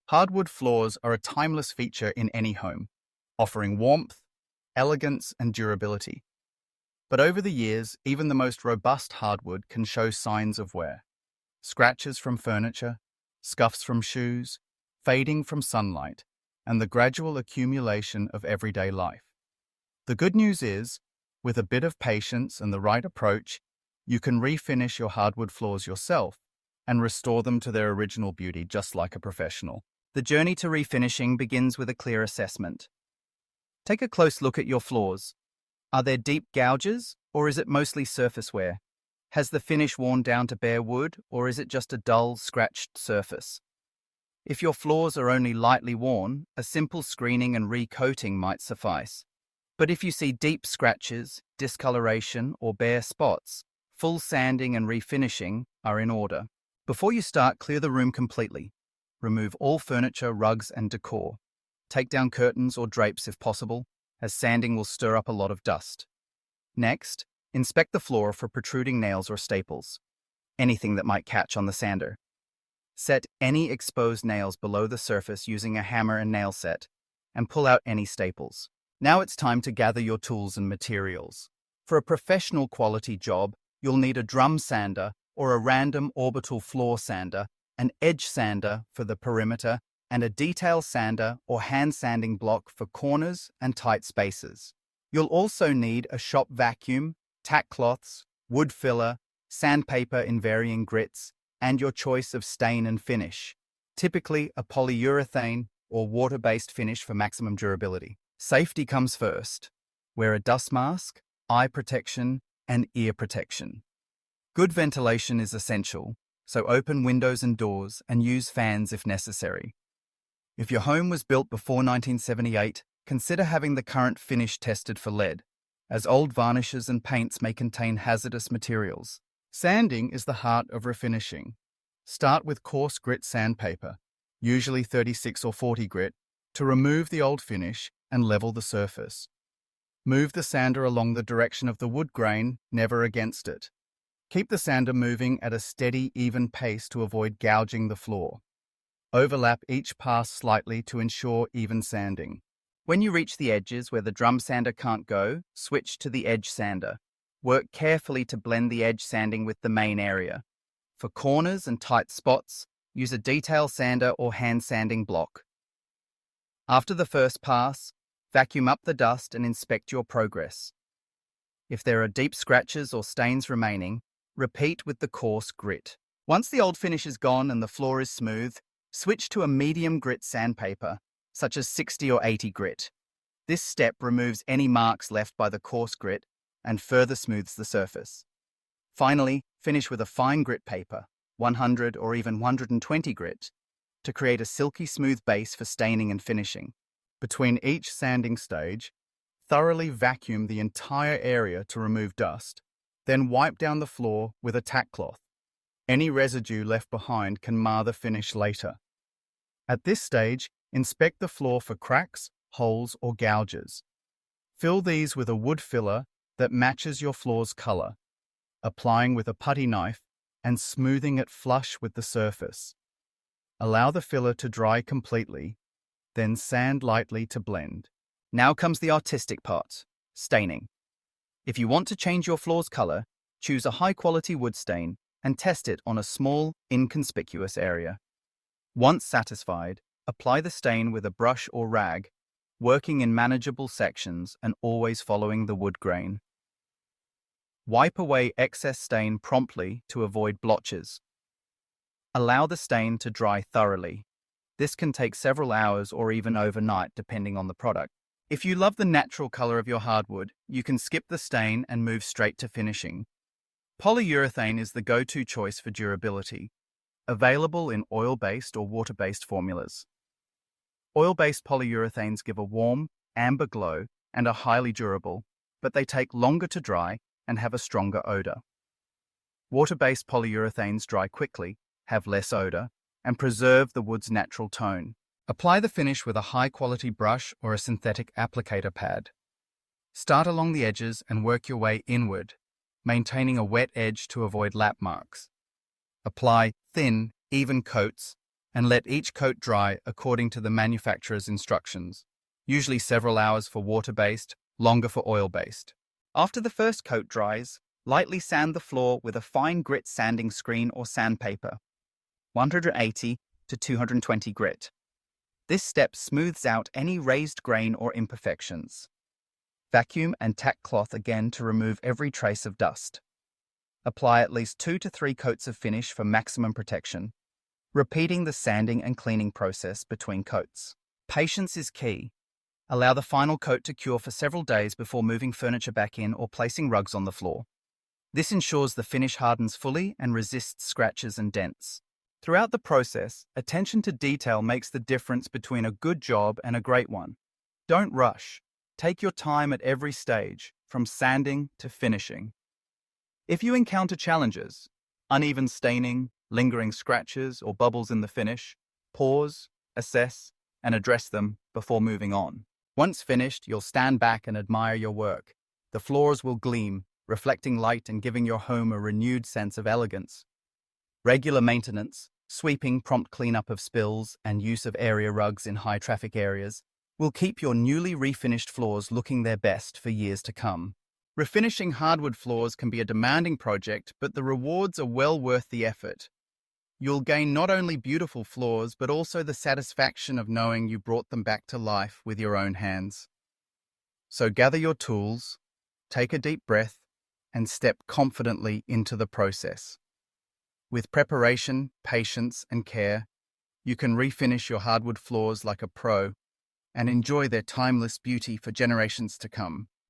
Hardwood floors are a timeless feature in any home, offering warmth, elegance, and durability. But over the years, even the most robust hardwood can show signs of wear. Scratches from furniture, scuffs from shoes, fading from sunlight, and the gradual accumulation of everyday life. The good news is, with a bit of patience and the right approach, you can refinish your hardwood floors yourself and restore them to their original beauty just like a professional. The journey to refinishing begins with a clear assessment. Take a close look at your floors. Are there deep gouges, or is it mostly surface wear? Has the finish worn down to bare wood, or is it just a dull, scratched surface? If your floors are only lightly worn, a simple screening and recoating might suffice. But if you see deep scratches, discoloration, or bare spots, full sanding and refinishing are in order. Before you start, clear the room completely. Remove all furniture, rugs, and decor. Take down curtains or drapes if possible, as sanding will stir up a lot of dust. Next, inspect the floor for protruding nails or staples, anything that might catch on the sander. Set any exposed nails below the surface using a hammer and nail set, and pull out any staples. Now it's time to gather your tools and materials. For a professional quality job, you'll need a drum sander or a random orbital floor sander, an edge sander for the perimeter, and a detail sander or hand sanding block for corners and tight spaces. You'll also need a shop vacuum, tack cloths, wood filler, sandpaper in varying grits, and your choice of stain and finish, typically a polyurethane or water-based finish for maximum durability. Safety comes first. Wear a dust mask, eye protection, and ear protection. Good ventilation is essential, so open windows and doors and use fans if necessary. If your home was built before 1978, consider having the current finish tested for lead, as old varnishes and paints may contain hazardous materials. Sanding is the heart of refinishing. Start with coarse grit sandpaper, usually 36 or 40 grit, to remove the old finish and level the surface. Move the sander along the direction of the wood grain, never against it. Keep the sander moving at a steady, even pace to avoid gouging the floor. Overlap each pass slightly to ensure even sanding. When you reach the edges where the drum sander can't go, switch to the edge sander. Work carefully to blend the edge sanding with the main area. For corners and tight spots, use a detail sander or hand sanding block. After the first pass, vacuum up the dust and inspect your progress. If there are deep scratches or stains remaining, repeat with the coarse grit. Once the old finish is gone and the floor is smooth, switch to a medium grit sandpaper, such as 60 or 80 grit. This step removes any marks left by the coarse grit and further smooths the surface. Finally, finish with a fine grit paper, 100 or even 120 grit, to create a silky smooth base for staining and finishing. Between each sanding stage, thoroughly vacuum the entire area to remove dust, then wipe down the floor with a tack cloth. Any residue left behind can mar the finish later. At this stage, inspect the floor for cracks, holes, or gouges. Fill these with a wood filler that matches your floor's color, applying with a putty knife and smoothing it flush with the surface. Allow the filler to dry completely, then sand lightly to blend. Now comes the artistic part, staining. If you want to change your floor's color, choose a high-quality wood stain and test it on a small, inconspicuous area. Once satisfied, apply the stain with a brush or rag, working in manageable sections and always following the wood grain. Wipe away excess stain promptly to avoid blotches. Allow the stain to dry thoroughly. This can take several hours or even overnight depending on the product. If you love the natural color of your hardwood, you can skip the stain and move straight to finishing. Polyurethane is the go-to choice for durability, available in oil-based or water-based formulas. Oil-based polyurethanes give a warm, amber glow and are highly durable, but they take longer to dry and have a stronger odor. Water-based polyurethanes dry quickly, have less odor, and preserve the wood's natural tone. Apply the finish with a high-quality brush or a synthetic applicator pad. Start along the edges and work your way inward, maintaining a wet edge to avoid lap marks. Apply thin, even coats and let each coat dry according to the manufacturer's instructions, usually several hours for water-based, longer for oil-based. After the first coat dries, lightly sand the floor with a fine grit sanding screen or sandpaper, 180 to 220 grit. This step smooths out any raised grain or imperfections. Vacuum and tack cloth again to remove every trace of dust. Apply at least 2 to 3 coats of finish for maximum protection, repeating the sanding and cleaning process between coats. Patience is key. Allow the final coat to cure for several days before moving furniture back in or placing rugs on the floor. This ensures the finish hardens fully and resists scratches and dents. Throughout the process, attention to detail makes the difference between a good job and a great one. Don't rush. Take your time at every stage, from sanding to finishing. If you encounter challenges, uneven staining, lingering scratches, or bubbles in the finish, pause, assess, and address them before moving on. Once finished, you'll stand back and admire your work. The floors will gleam, reflecting light and giving your home a renewed sense of elegance. Regular maintenance, sweeping, prompt cleanup of spills, and use of area rugs in high-traffic areas will keep your newly refinished floors looking their best for years to come. Refinishing hardwood floors can be a demanding project, but the rewards are well worth the effort. You'll gain not only beautiful floors, but also the satisfaction of knowing you brought them back to life with your own hands. So gather your tools, take a deep breath, and step confidently into the process. With preparation, patience, and care, you can refinish your hardwood floors like a pro and enjoy their timeless beauty for generations to come.